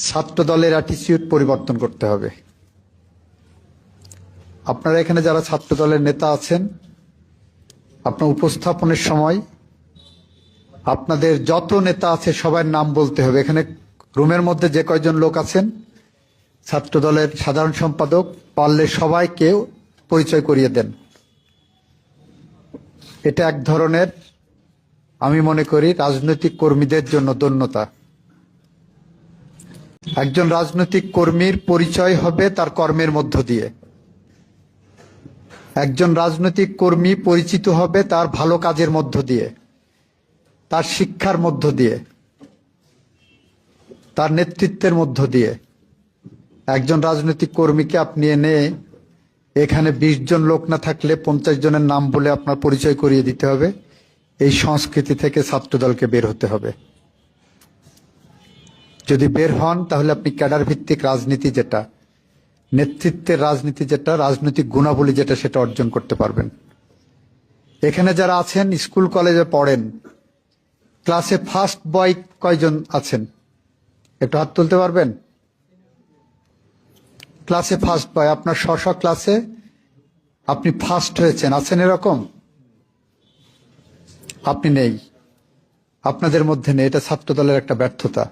ছাত্র দলের অ্যাটিটিউড পরিবর্তন করতে হবে। আপনারা এখানে যারা ছাত্র দলের নেতা আছেন, আপনার উপস্থাপনের সময় আপনাদের যত নেতা আছে সবার নাম বলতে হবে। এখানে রুমের মধ্যে যে কয়জন লোক আছেন ছাত্র দলের সাধারণ সম্পাদক, পারলে সবাইকে পরিচয় করিয়ে দেন। এটা এক ধরনের, আমি মনে করি, রাজনৈতিক কর্মীদের জন্য ধন্যতা। একজন রাজনৈতিক কর্মীর পরিচয় হবে তার কর্মের মধ্য দিয়ে। একজন রাজনৈতিক কর্মী পরিচিত হবে তার ভালো কাজের মধ্য দিয়ে, তার শিক্ষার মধ্য দিয়ে, তার নেতৃত্বের মধ্য দিয়ে। একজন রাজনৈতিক কর্মীকে আপনি এনে এখানে 20 জন লোক না থাকলে 50 জনের নাম বলে আপনার পরিচয় করিয়ে দিতে হবে। এই সংস্কৃতি থেকে ছাত্রদলকে বের হতে হবে। যদি বের হন তাহলে আপনি ক্যাডার ভিত্তিক রাজনীতি, যেটা নেতৃত্বের রাজনীতি, যেটা রাজনৈতিক গুণাবলী, যেটা সেটা অর্জন করতে পারবেন। এখানে যারা আছেন স্কুল কলেজে পড়েন, ক্লাসে ফার্স্ট বয় কয়জন আছেন? একটু হাত তুলতে পারবেন? ক্লাসে ফার্স্ট বয়, আপনার স্ব ক্লাসে আপনি ফার্স্ট হয়েছেন, আছেন এরকম? আপনি নেই, আপনাদের মধ্যে নেই। এটা ছাত্র দলের একটা ব্যর্থতা।